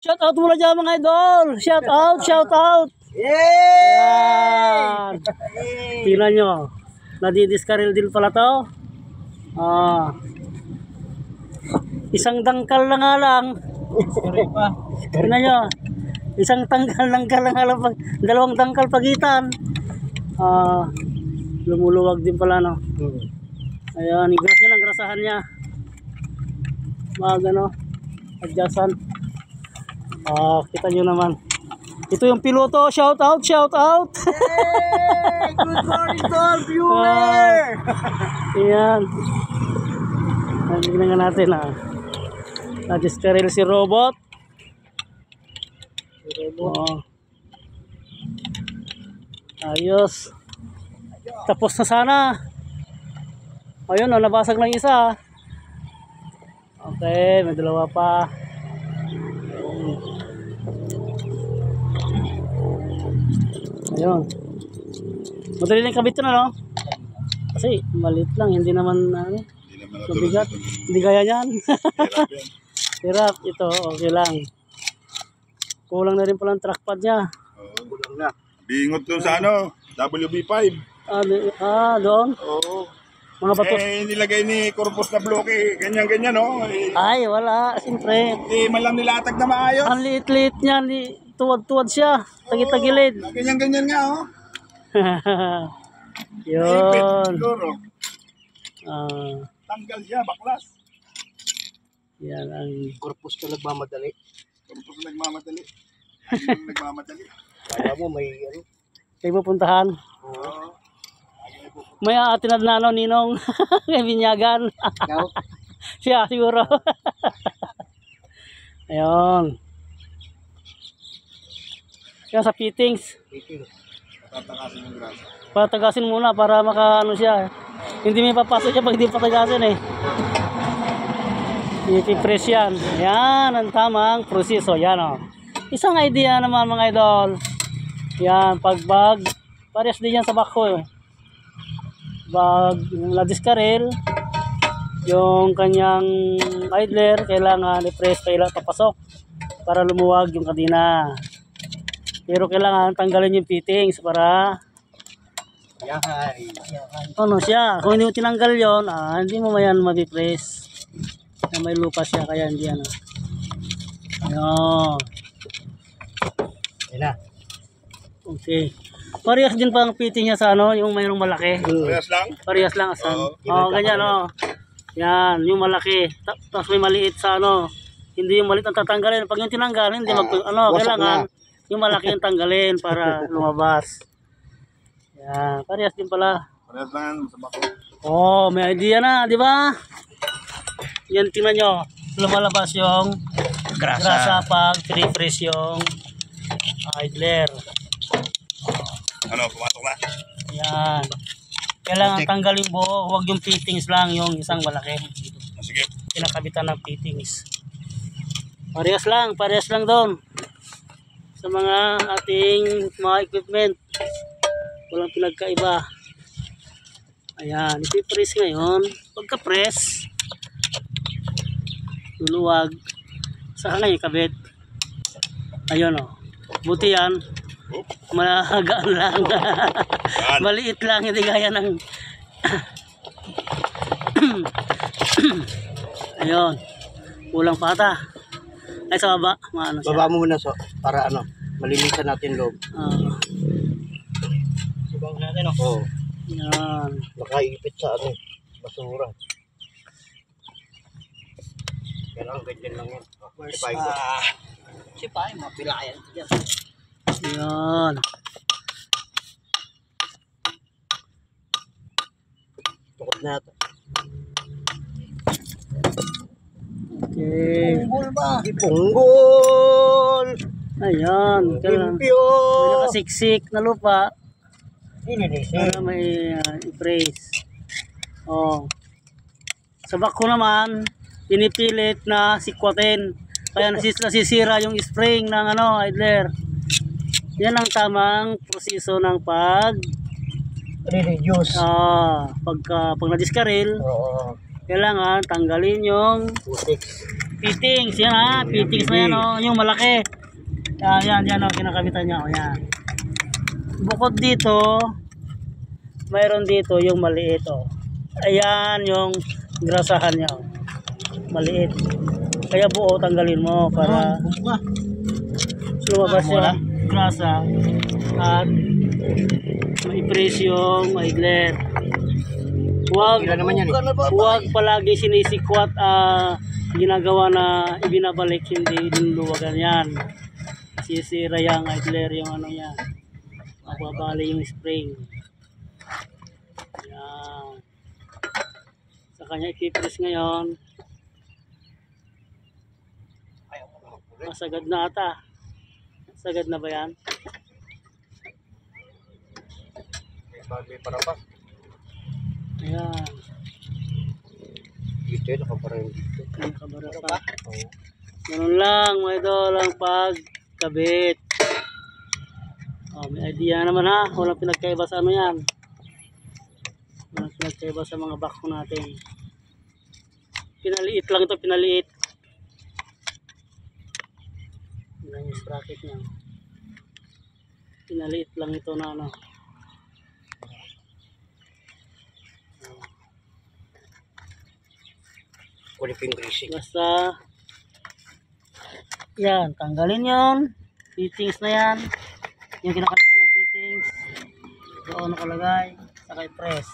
Shout out muna dyan mga idol. Shout out, shout out. Yay! Tingnan nyo. Nadidiskaril din pala to. Isang dangkal na nga lang. Tingnan nyo. Isang tangkal lang lang. Dalawang dangkal pagitan. Lumuluwag din pala no. Ayan, igras niya ng grasahan niya. Mga ano, adjustan. Kita nyo naman. Ito yung piloto. Shout out, shout out. Hey! Good morning to all viewer! Ayan. Tignan nga natin na-discarrel si robot. Ayos. Tapos na sana. Ayun, nabasag lang isa. Okay, may dalawa pa. Ayun. Madali lang kabit yun, ano? Kasi maliit lang, hindi naman mabigat. Hindi gaya niyan. Hirap ito, okay lang. Kulang na rin pala ang trackpad niya. Kulang na. Bingot doon sa WB5. Doon? Oo. Mga bato. Nilagay ni Corpus na bloke, ganyan-ganyan, no? Ay, wala. Siyempre. Man lang nilatag na maayos. Ang liit-liit niya. Tuwad-tuwad siya. Tagit-tagilid. Ganyan-ganyan nga, oh. Yun. Tanggal siya, baklas. Yan ang Corpus ka nagmamadali. Corpus na nagmamadali. Ayun nagmamadali. Kaya mo may may pupuntahan. Oo. May atinad na Ninong. May binyagan. ikaw. Siya siguro. Ayun. Yan sa fittings. Tatakasin yung grasa. Patagasin muna para maka siya. Hindi may papasok siya pag hindi patagasin eh. I-press yan. Yan ang tamang proseso. Yan o. Isang idea naman mga idol. Yan, pagbag. Pares din yan sa backhoe. Bag na-discarrel. Yung kanyang idler, kailangan i-press papasok para lumuwag yung kadena. Pero kailangan tanggalin yung fittings para ano siya. Kung hindi mo tinanggal yon, hindi mo mayan mabipress. May lupa siya kaya hindi ano. Ayun. Yan na. Okay. Parehas din pa ang fitting niya sa yung mayroong malaki. Parehas lang? Parehas lang asan. Ganyan Yan, yung malaki. Tapos may maliit sa Hindi yung maliit ang tatanggalin. Pag yung tinanggalin, hindi kailangan yung malaki yung tanggalin para lumabas. Yan, parehas din pala. Parehas lang sa bako. May idea na, di ba? Yan, tingnan nyo. Lumalabas yung grasa pag refresh yung idler. Pumasok na? Yan. Kailangan tanggalin buo, huwag yung fittings lang, yung isang malaki. Sige. Pinakabitan ng fittings. Parehas lang doon. Sa mga ating mga equipment. Walang pinagkaiba. Ayan, ipipress ngayon. Pagka-press, luluwag. Saan na yung kabit? Ayun Buti yan. Malagaan lang. Maliit lang, hindi gaya ng ayun. Kulang pata. Ay sa baba, Baba mo muna para malinisan natin loob. Subang natin Oo. Yan. Nakaipit sa basura. Ganyan lang yan. Sipay, mapilayan. Yan. Tukot na ito. Okay. Punggol ba? Punggol! Ayan. May Limpyo! nakasiksik na lupa. Ilinisin. Para may i-press. Sa bako naman, pinipilit na sikwatin. Kaya nasisira yung spring ng idler. Yan ang tamang proseso ng Re-reduce. pag na-discarrel, Oo. kailangan tanggalin yung Putik. Fittings, yan ha. Fittings na yan oh. Yung malaki. Yan oh. Kinakabitan niya oh. Yan. Bukod dito, mayroon dito yung maliit oh. Ayan yung grasahan niya oh. Maliit. Kaya buo tanggalin mo para lumabas yung grasa at maipres yung idler. Huwag palagi sinisikwat ginagawa na ibinabalik, hindi luluwagan yan. Sisira yung idler yung ano yan. Magbabali yung spring. Yan. Sa kanya i-press ngayon. Masagad na ata. Sagad na ba yan? May para pa. Ayan. Dito yun, nakabara yung dito. Nakabara pa. Ganun lang, mga idol, ang pagkabit. Oh, may idea naman ha. Walang pinagkaiba sa ano yan. Walang pinagkaiba sa mga backhoe natin. Pinaliit lang ito, pinaliit. Yan yung sprocket niya. Pinaliit lang ito na ano. Kunin ko yung greasing. Basta yan, tanggalin yon. Fittings na yan. Yung kinakabitan ng fittings. Doon nakalagay. Saka i-press.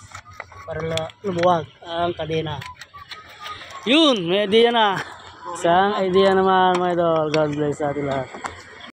Para lumuwag ang kadena. Yun, may idea na. Isang idea naman mga idol. God bless sa ating lahat.